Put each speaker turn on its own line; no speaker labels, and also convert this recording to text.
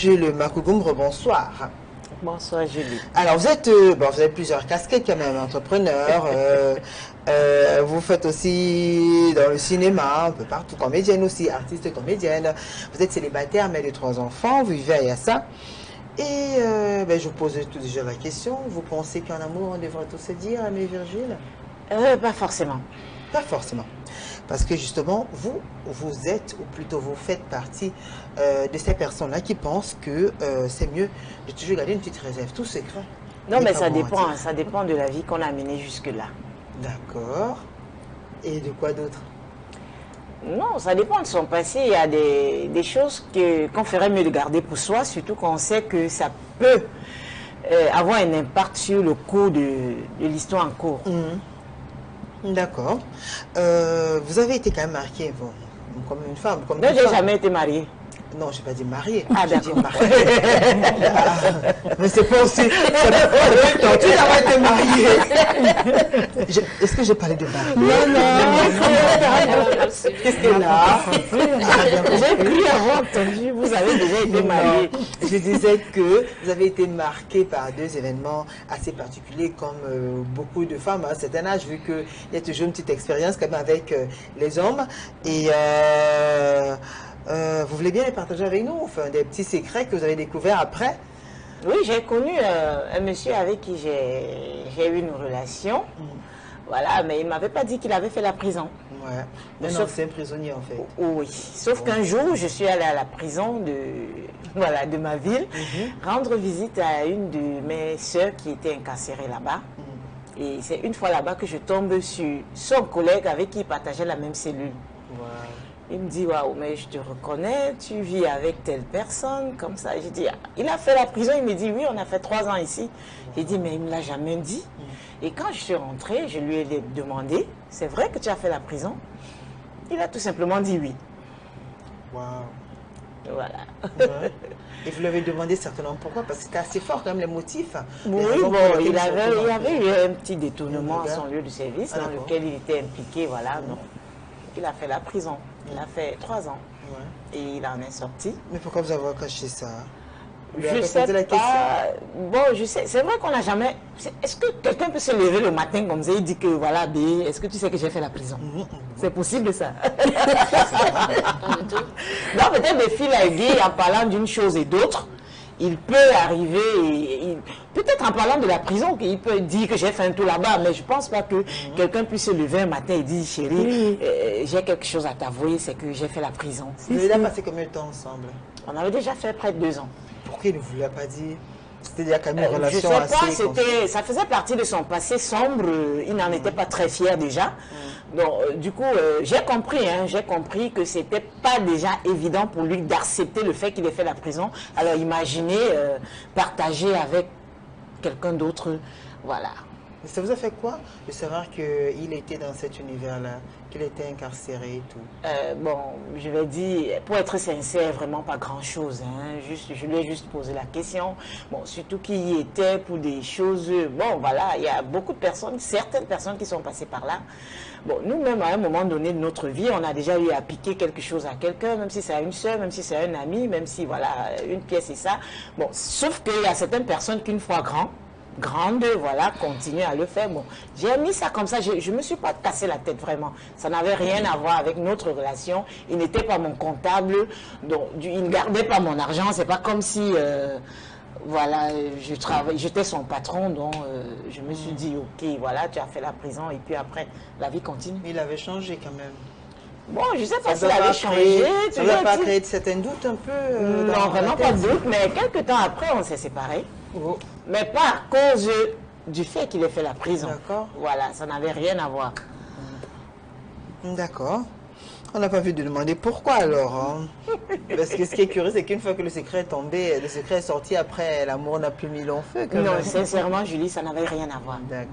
Jules Makougoumbre, bonsoir.
Bonsoir Julie.
Alors vous êtes, vous avez plusieurs casquettes quand même, entrepreneur, vous faites aussi dans le cinéma, un peu partout, comédienne aussi, artiste comédienne. Vous êtes célibataire, mère de 3 enfants, vous vivez à Yassa. Et je pose tout déjà la question, vous pensez qu'en amour on devrait tout se dire, Aimé Virgile?
Pas forcément.
Pas forcément. Parce que justement, vous êtes, ou plutôt vous faites partie de ces personnes-là qui pensent que c'est mieux de toujours garder une petite réserve, tout secret.
Non, mais ça dépend de la vie qu'on a menée jusque-là.
D'accord. Et de quoi d'autre?
Non, ça dépend de son passé. Il y a des choses qu'on ferait mieux de garder pour soi, surtout quand on sait que ça peut avoir un impact sur le cours de l'histoire en cours.
D'accord. Vous avez été quand même mariée, vous, comme une femme. Comme
Non, j'ai jamais été mariée.
Non, je n'ai pas dit mariée.
Ah, d'accord.
Mais c'est pas aussi. Non, tu n'as pas été mariée. Est-ce que j'ai parlé de mariée?
Non. Qu'est-ce que là? J'ai cru avoir entendu, vous avez déjà été mariée.
Je disais que vous avez été marquée par 2 événements assez particuliers, comme beaucoup de femmes à un certain âge, vu qu'il y a toujours une petite expérience quand même avec les hommes. Et vous voulez bien les partager avec nous, enfin, des petits secrets que vous avez découverts après?
Oui, j'ai connu un monsieur avec qui j'ai eu une relation. Voilà, mais il ne m'avait pas dit qu'il avait fait la prison.
Ouais. Mais non, c'est un prisonnier en fait.
Oui, sauf qu'un jour, je suis allée à la prison de ma ville, rendre visite à une de mes sœurs qui était incarcérée là-bas. Et c'est une fois là-bas que je tombe sur son collègue avec qui il partageait la même cellule.
Wow.
Il me dit, waouh, mais je te reconnais, tu vis avec telle personne, comme ça. J'ai dit, ah, il a fait la prison. Il me dit, oui, on a fait 3 ans ici. J'ai dit, mais il ne me l'a jamais dit. Et quand je suis rentrée, je lui ai demandé, c'est vrai que tu as fait la prison? Il a tout simplement dit oui.
Waouh.
Voilà.
Ouais. Et vous lui avez demandé certainement pourquoi? Parce que c'était assez fort quand même les motifs.
Oui, bon, il avait eu un petit détournement à son lieu de service dans lequel il était impliqué, voilà. Donc, il a fait la prison. Il a fait 3 ans. Ouais. Et il en est sorti.
Mais pourquoi vous avez caché ça?
Je sais pas. Bon, je sais. C'est vrai qu'on n'a jamais. Est-ce que quelqu'un peut se lever le matin comme ça et dire que voilà, est-ce que tu sais que j'ai fait la prison? C'est possible ça? Non, peut-être des fils à aiguille en parlant d'une chose et d'autre. Il peut arriver, peut-être en parlant de la prison, il peut dire que j'ai fait un tour là-bas, mais je ne pense pas que quelqu'un puisse se lever un matin et dire, chérie, j'ai quelque chose à t'avouer, c'est que j'ai fait la prison.
Vous avez passé combien de temps ensemble?
On avait déjà fait près de 2 ans.
Pourquoi il ne vous l'a pas dit? C'était déjà quand même une relation
je sais
assez...
ça faisait partie de son passé sombre, il n'en était pas très fier déjà. Donc, du coup, j'ai compris que c'était pas déjà évident pour lui d'accepter le fait qu'il ait fait la prison. Alors, imaginez partager avec quelqu'un d'autre, voilà.
Mais ça vous a fait quoi de savoir qu'il était dans cet univers-là, qu'il était incarcéré et tout?
Bon, je vais dire, pour être sincère, vraiment pas grand-chose. Hein. Je lui ai juste posé la question. Bon, surtout qu'il y était pour des choses... Bon, voilà, il y a beaucoup de personnes, certaines personnes qui sont passées par là. Bon, nous-mêmes, à un moment donné de notre vie, on a déjà eu à piquer quelque chose à quelqu'un, même si c'est à une soeur, même si c'est un ami, même si, voilà, une pièce et ça. Bon, sauf qu'il y a certaines personnes qu'une fois grande, voilà, continue à le faire. Bon, j'ai mis ça comme ça, je ne me suis pas cassé la tête vraiment. Ça n'avait rien à voir avec notre relation. Il n'était pas mon comptable, donc il ne gardait pas mon argent. C'est pas comme si, voilà, j'étais son patron, donc je me suis dit, ok, voilà, tu as fait la prison et puis après, la vie continue.
Il avait changé quand même.
Bon, je ne sais pas s'il avait changé.
Ça n'a pas créé de certains doutes un peu
non, vraiment pas de doute, mais quelques temps après, on s'est séparés. Mais pas à cause du fait qu'il ait fait la prison.
D'accord.
Voilà, ça n'avait rien à voir.
D'accord. On n'a pas vu de demander pourquoi alors. Hein. Parce que ce qui est curieux, c'est qu'une fois que le secret est tombé, le secret est sorti après, l'amour n'a plus mis long feu.
Non, sincèrement, Julie, ça n'avait rien à voir.
D'accord.